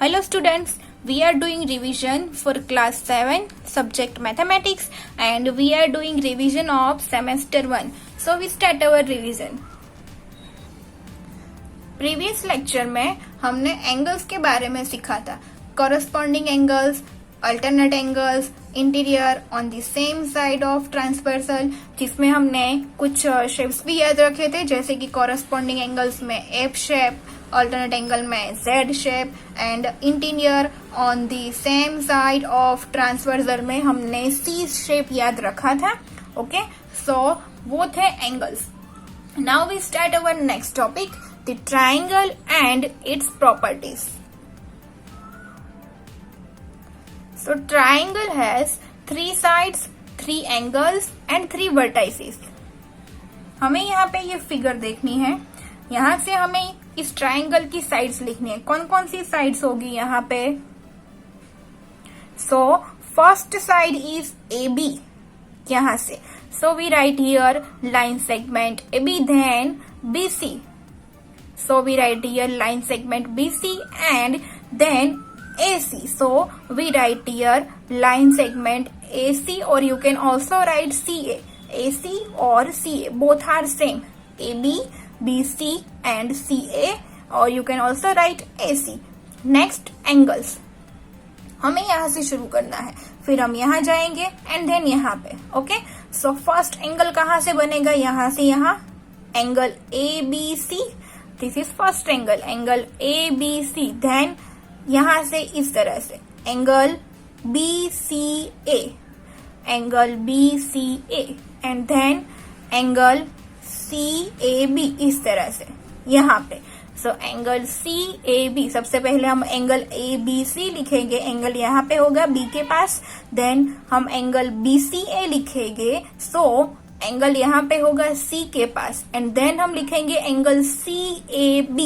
Hello students, we are doing revision for class 7 subject mathematics and we are doing revision of semester 1. So we start our revision. Previous lecture में हमने angles के बारे में सीखा था. Corresponding angles, alternate angles, interior on the same side of transversal, जिसमें हमने कुछ शेप्स भी याद रखे थे जैसे कि कॉरस्पॉन्डिंग एंगल्स में एफ शेप, अल्टरनेट एंगल में Z shape and interior on the same side of transversal में हमने सी शेप याद रखा था. ओके, सो वो थे angles. Now we start our next topic, the triangle and its properties. So triangle has 3 sides, 3 angles and 3 vertices. हमें यहाँ पे ये फिगर देखनी है. यहाँ से हमें इस ट्राइंगल की साइड्स लिखनी है. कौन कौन सी साइड्स होगी यहाँ पे? So first side is AB. यहाँ से so we write here line segment AB, then BC. So we write here line segment BC and then AC. So we write here line segment AC, or you can also write CA. AC or CA, both are same. AB, BC and CA, or you can also write AC. Next, angles. हमें यहाँ से शुरू करना है, फिर हम यहाँ जाएंगे एंड देन यहाँ पे. ओके, सो फर्स्ट एंगल कहाँ से बनेगा? यहाँ से यहाँ angle ABC. This is first angle, angle ABC. Then यहां से इस तरह से angle BCA, angle BCA and then angle CAB इस तरह से यहां पे. सो एंगल CAB, सबसे पहले हम एंगल ABC लिखेंगे, एंगल यहाँ पे होगा B के पास. देन हम एंगल BCA लिखेंगे, सो एंगल यहाँ पे होगा C के पास एंड देन हम लिखेंगे एंगल CAB.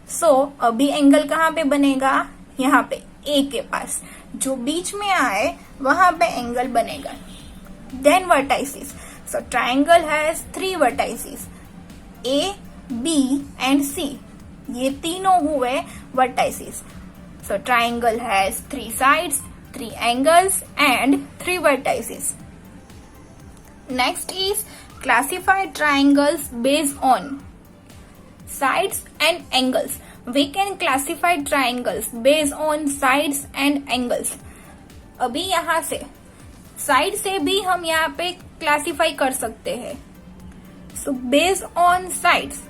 सो अभी एंगल कहाँ पे बनेगा? यहाँ पे A के पास, जो बीच में आए वहां पे एंगल बनेगा. Then vertices. So triangle has 3 vertices, A, B and C. ये तीनों हुए vertices. So triangle has 3 sides, 3 angles and 3 vertices. Next is classify triangles based on sides and angles. We can classify triangles based on sides and angles. अभी यहाँ से side से भी हम यहाँ पे क्लासीफाई कर सकते हैं. So based on sides,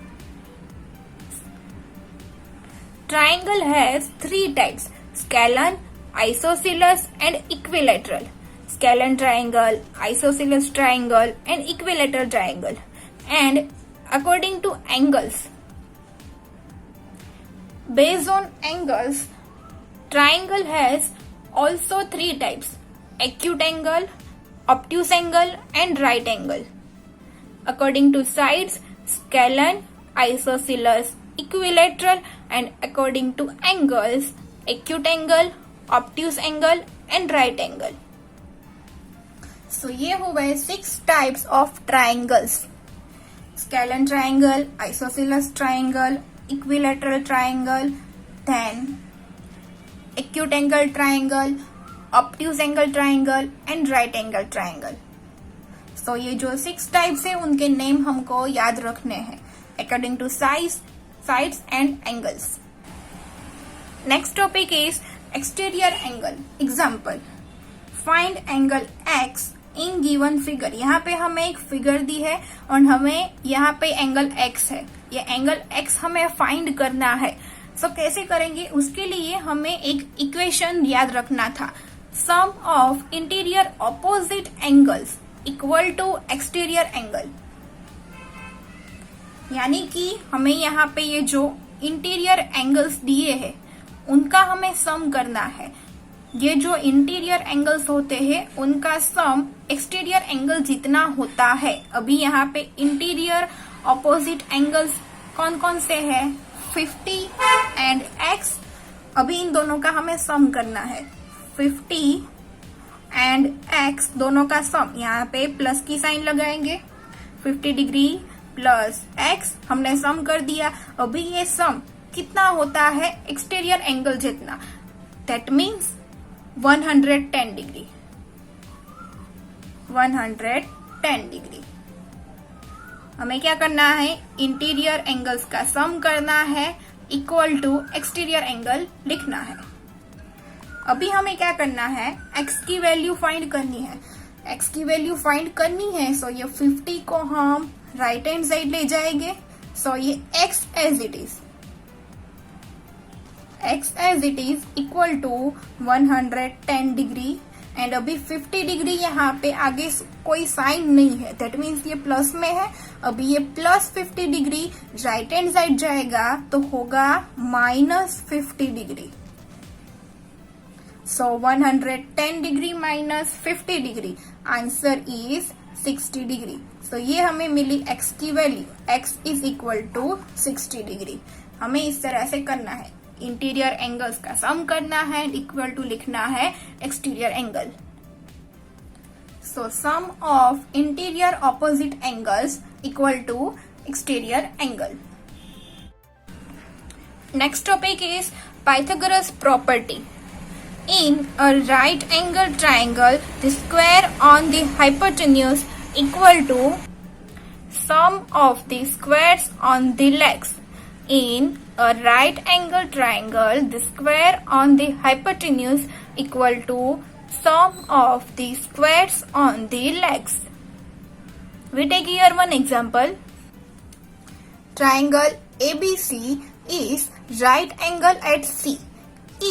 triangle has 3 types: scalene, isosceles and equilateral. Scalene triangle, isosceles triangle and equilateral triangle. And according to angles, based on angles, triangle has also 3 types: acute angle, obtuse angle and right angle. According to sides, scalene, isosceles, equilateral, and according to angles, acute angle, obtuse angle and right angle. So ये हुए 6 types of triangles: scalene triangle, isosceles triangle, equilateral triangle, then acute angle triangle, obtuse angle triangle and right angle triangle. So ये जो 6 types है उनके name हमको याद रखने हैं according to sides and angles. Next topic is exterior angle. Example, find angle X in given figure. यहाँ पे हमें एक फिगर दी है और हमें यहाँ पे एंगल X है. ये एंगल X हमें फाइंड करना है. सो कैसे करेंगे? उसके लिए हमें एक इक्वेशन याद रखना था. Sum of interior opposite angles equal to exterior angle. यानी कि हमें यहाँ पे ये जो इंटीरियर एंगल्स दिए हैं उनका हमें सम करना है. ये जो इंटीरियर एंगल्स होते हैं उनका सम एक्सटीरियर एंगल जितना होता है. अभी यहाँ पे इंटीरियर ऑपोजिट एंगल्स कौन कौन से हैं? 50 एंड X. अभी इन दोनों का हमें सम करना है. 50 एंड X दोनों का सम, यहाँ पे प्लस की साइन लगाएंगे. 50 डिग्री प्लस X हमने सम कर दिया. अभी ये सम कितना होता है? एक्सटीरियर एंगल जितना. That means 110 degree, 110 degree. हमें क्या करना है, इंटीरियर एंगल्स का सम करना है इक्वल टू एक्सटीरियर एंगल लिखना है। अभी हमें क्या करना है, x की वैल्यू फाइंड करनी है। x की वैल्यू फाइंड करनी है सो ये 50 को हम राइट हैंड साइड ले जाएंगे। सो ये x as it is, x as it is equal to 110 degree. And अभी 50 डिग्री यहाँ पे आगे कोई साइन नहीं है, दैट मीन्स ये प्लस में है। अभी ये plus 50 degree right hand side जाएगा तो होगा -50 degree. So 110 degree minus 50 degree, answer is 60 degree. So ये हमें मिली x की value, x is equal to 60 degree. हमें इस तरह से करना है, इंटीरियर एंगल्स का सम करना है, इक्वल टू लिखना है exterior angle. So sum of interior opposite angles equal to exterior angle. Next topic is Pythagoras property. In a right angle triangle, the square on the hypotenuse equal to sum of the squares on the legs. In a right angle triangle, the square on the hypotenuse equal to sum of the squares on the legs. We take here one example. Triangle ABC is right angle at C.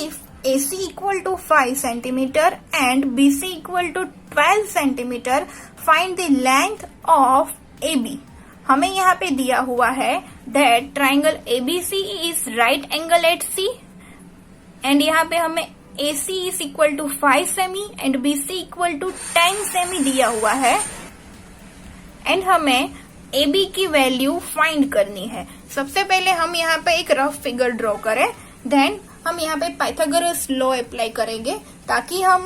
If AC equal to 5 centimeter and BC equal to 12 centimeter, find the length of AB. हमें यहाँ पे दिया हुआ है that triangle ABC is right angle at C and यहाँ पे हमें AC is equal to 5 semi and BC equal to 10 semi दिया हुआ है एंड हमें AB की वैल्यू फाइंड करनी है। सबसे पहले हम यहाँ पे एक रफ फिगर ड्रॉ करें, देन हम यहाँ पे पाइथागोरस लॉ अप्लाई करेंगे ताकि हम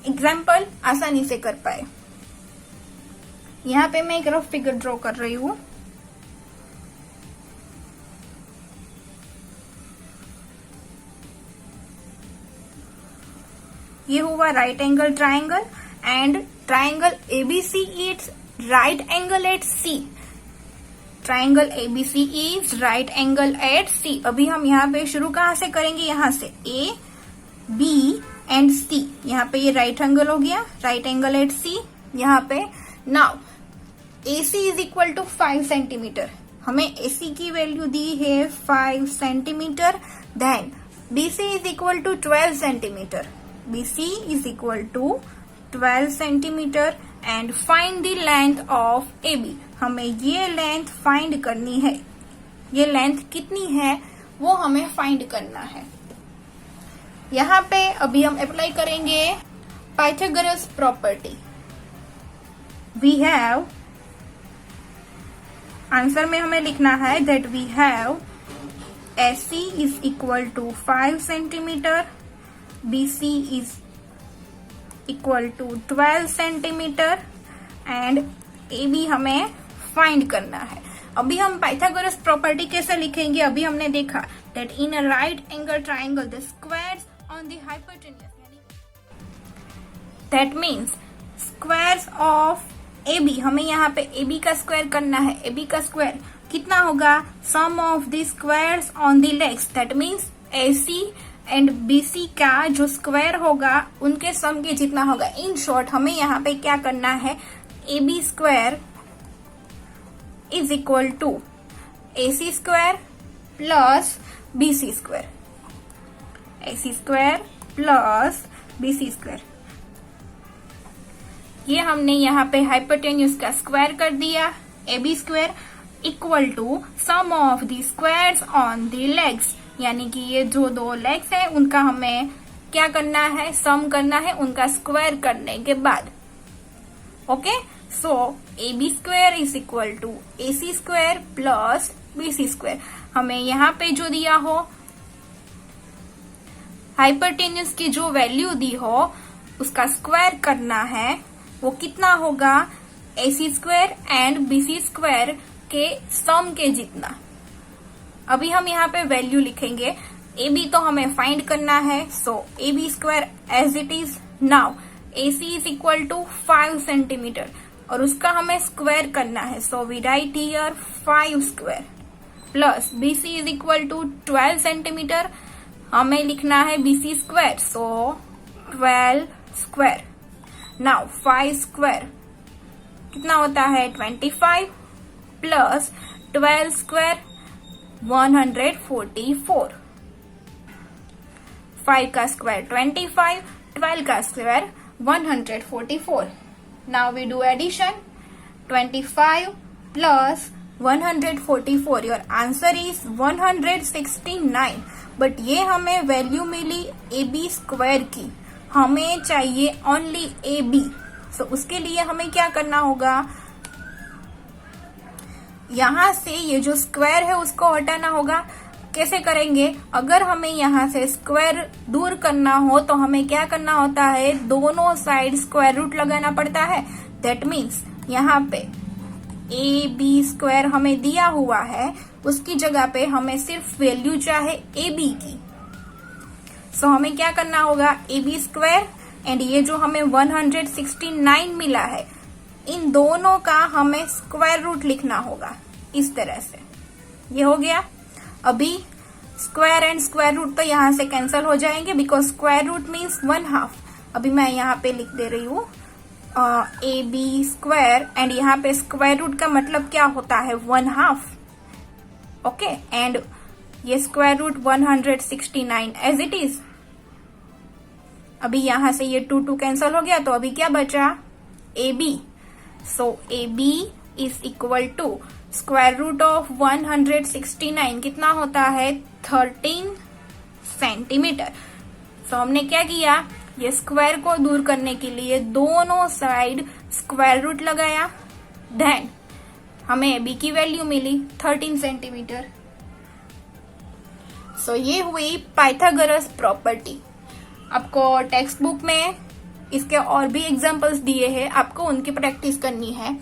एग्जाम्पल आसानी से कर पाए। यहाँ पे मैं एक रफ फिगर ड्रॉ कर रही हूँ। ये हुआ right angle triangle and triangle ABC is right angle at C. Triangle ABC is right angle at C. अभी हम यहाँ पे शुरू कहाँ से करेंगे, यहाँ से ए बी एंड सी। यहाँ पे ये राइट एंगल हो गया, राइट एंगल एट सी। यहाँ पे now A C is equal to 5 centimetre. हमें ए सी की वैल्यू दी है 5 centimetre. Then B C is equal to 12 centimetre. B C is equal to 12 centimetre and find the length of A B. हमें ये length find करनी है, ये लेंथ कितनी है वो हमें फाइंड करना है। यहाँ पे अभी हम अप्लाई करेंगे Pythagoras property. We have, answer में हमें लिखना है that we have AC is equal to 5 centimetre, BC is equal to 12 centimetre and AB हमें फाइंड करना है। अभी हम पाइथागोरस प्रॉपर्टी कैसे लिखेंगे, अभी हमने देखा that in a right angle triangle the squares on the hypotenuse, that means squares of AB। हमें यहाँ पे AB का स्क्वायर करना है। AB का स्क्वायर कितना होगा, sum of the squares on the legs, that means AC and BC का जो स्क्वायर होगा उनके सम के जितना होगा। इन शॉर्ट हमें यहाँ पे क्या करना है, AB square is equal to AC square plus BC square, AC square plus BC square. ये हमने यहाँ पे हाइपोटेन्यूज का स्क्वायर कर दिया। AB square equal to sum of the squares on the legs, यानी कि ये जो दो लेग्स है उनका हमें क्या करना है, सम करना है उनका स्क्वायर करने के बाद। Okay, so AB square is equal to AC square plus BC square. हमें यहाँ पे जो दिया हो हाइपोटेन्यूज की जो वैल्यू दी हो उसका स्क्वायर करना है, वो कितना होगा, AC square and BC square के सम के जितना। अभी हम यहाँ पे वैल्यू लिखेंगे। ए बी तो हमें फाइंड करना है, so A B square as it is. Now A C is equal to 5 centimetre और उसका हमें स्क्वायर करना है, so we write here 5 square plus B C is equal to 12 centimetre, हमें लिखना है B C square, so 12 square. Now 5 square कितना होता है 25 प्लस 12 स्क्वायर 144। 5 का स्क्वायर 25, 12 का square 144। Now we do addition 25 plus 144, your answer is 169। But ये हमें वैल्यू मिली ए बी स्क्वायर की, हमें चाहिए ओनली ए बी। सो उसके लिए हमें क्या करना होगा, यहां से ये जो स्क्वायर है उसको हटाना होगा। कैसे करेंगे, अगर हमें यहां से स्क्वायर दूर करना हो तो हमें क्या करना होता है, दोनों साइड स्क्वायर रूट लगाना पड़ता है। दैट मीन्स यहाँ पे ए बी स्क्वायर हमें दिया हुआ है, उसकी जगह पे हमें सिर्फ वैल्यू चाहे ए बी की। सो हमें क्या करना होगा, ए बी स्क्वायर एंड ये जो हमें 169 मिला है, इन दोनों का हमें स्क्वायर रूट लिखना होगा इस तरह से। ये हो गया। अभी स्क्वायर एंड स्क्वायर रूट तो यहां से कैंसिल हो जाएंगे बिकॉज स्क्वायर रूट मीन्स 1/2। अभी मैं यहाँ पे लिख दे रही हूँ ए बी स्क्वायर एंड यहाँ पे स्क्वायर रूट का मतलब क्या होता है 1/2। ओके, एंड ये square root 169 as it is. अभी यहां से ये 2 कैंसिल हो गया, तो अभी क्या बचा A B. So A B is equal to square root of 169 कितना होता है 13 सेंटीमीटर। सो हमने क्या किया, ये स्क्वायर को दूर करने के लिए दोनों साइड स्क्वायर रूट लगाया, देन हमें बी की वैल्यू मिली 13 सेंटीमीटर। सो ये हुई पाइथागोरस प्रॉपर्टी। आपको टेक्स्ट बुक में इसके और भी एग्जांपल्स दिए हैं, आपको उनकी प्रैक्टिस करनी है।